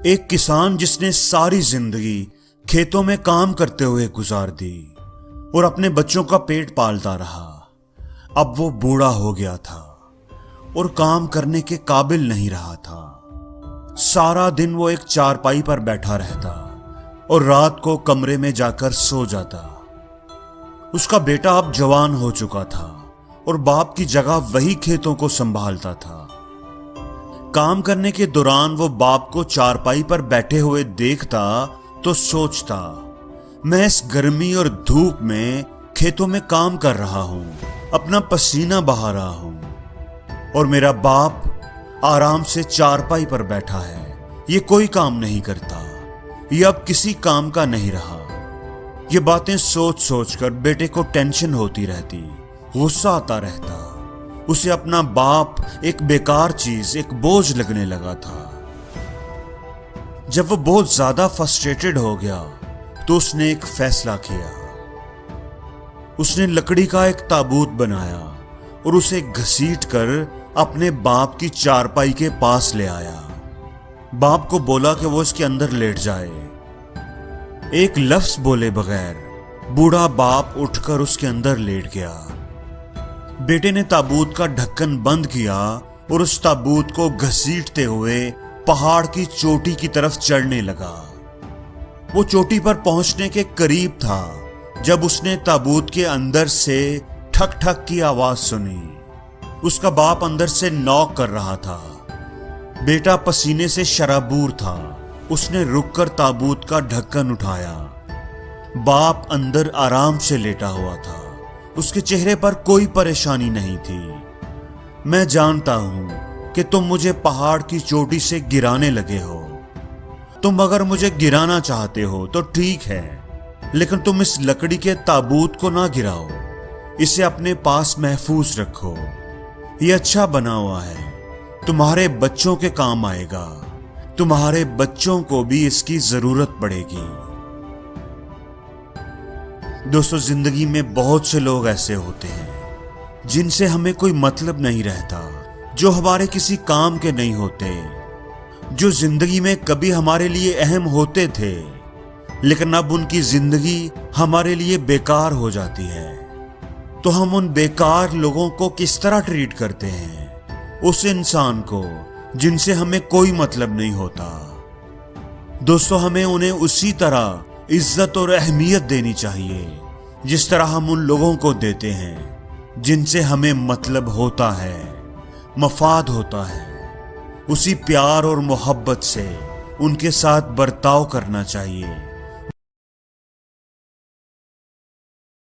ایک کسان جس نے ساری زندگی کھیتوں میں کام کرتے ہوئے گزار دی اور اپنے بچوں کا پیٹ پالتا رہا، اب وہ بوڑھا ہو گیا تھا اور کام کرنے کے قابل نہیں رہا تھا۔ سارا دن وہ ایک چارپائی پر بیٹھا رہتا اور رات کو کمرے میں جا کر سو جاتا۔ اس کا بیٹا اب جوان ہو چکا تھا اور باپ کی جگہ وہی کھیتوں کو سنبھالتا تھا۔ کام کرنے کے دوران وہ باپ کو چارپائی پر بیٹھے ہوئے دیکھتا تو سوچتا، میں اس گرمی اور دھوپ میں کھیتوں میں کام کر رہا ہوں، اپنا پسینہ بہا رہا ہوں، اور میرا باپ آرام سے چارپائی پر بیٹھا ہے، یہ کوئی کام نہیں کرتا، یہ اب کسی کام کا نہیں رہا۔ یہ باتیں سوچ سوچ کر بیٹے کو ٹینشن ہوتی رہتی، غصہ آتا رہتا۔ اسے اپنا باپ ایک بیکار چیز، ایک بوجھ لگنے لگا تھا۔ جب وہ بہت زیادہ فرسٹریٹڈ ہو گیا تو اس نے ایک فیصلہ کیا۔ اس نے لکڑی کا ایک تابوت بنایا اور اسے گھسیٹ کر اپنے باپ کی چارپائی کے پاس لے آیا۔ باپ کو بولا کہ وہ اس کے اندر لیٹ جائے۔ ایک لفظ بولے بغیر بوڑھا باپ اٹھ کر اس کے اندر لیٹ گیا۔ بیٹے نے تابوت کا ڈھکن بند کیا اور اس تابوت کو گھسیٹتے ہوئے پہاڑ کی چوٹی کی طرف چڑھنے لگا۔ وہ چوٹی پر پہنچنے کے قریب تھا جب اس نے تابوت کے اندر سے ٹھک ٹھک کی آواز سنی۔ اس کا باپ اندر سے نوک کر رہا تھا۔ بیٹا پسینے سے شرابور تھا۔ اس نے رک کر تابوت کا ڈھکن اٹھایا۔ باپ اندر آرام سے لیٹا ہوا تھا۔ اس کے چہرے پر کوئی پریشانی نہیں تھی۔ میں جانتا ہوں کہ تم مجھے پہاڑ کی چوٹی سے گرانے لگے ہو۔ تم اگر مجھے گرانا چاہتے ہو تو ٹھیک ہے، لیکن تم اس لکڑی کے تابوت کو نہ گراؤ، اسے اپنے پاس محفوظ رکھو۔ یہ اچھا بنا ہوا ہے، تمہارے بچوں کے کام آئے گا، تمہارے بچوں کو بھی اس کی ضرورت پڑے گی۔ دوستو، زندگی میں بہت سے لوگ ایسے ہوتے ہیں جن سے ہمیں کوئی مطلب نہیں رہتا، جو ہمارے کسی کام کے نہیں ہوتے، جو زندگی میں کبھی ہمارے لیے اہم ہوتے تھے لیکن اب ان کی زندگی ہمارے لیے بیکار ہو جاتی ہے۔ تو ہم ان بیکار لوگوں کو کس طرح ٹریٹ کرتے ہیں؟ اس انسان کو جن سے ہمیں کوئی مطلب نہیں ہوتا۔ دوستو، ہمیں انہیں اسی طرح عزت اور اہمیت دینی چاہیے جس طرح ہم ان لوگوں کو دیتے ہیں جن سے ہمیں مطلب ہوتا ہے، مفاد ہوتا ہے۔ اسی پیار اور محبت سے ان کے ساتھ برتاؤ کرنا چاہیے۔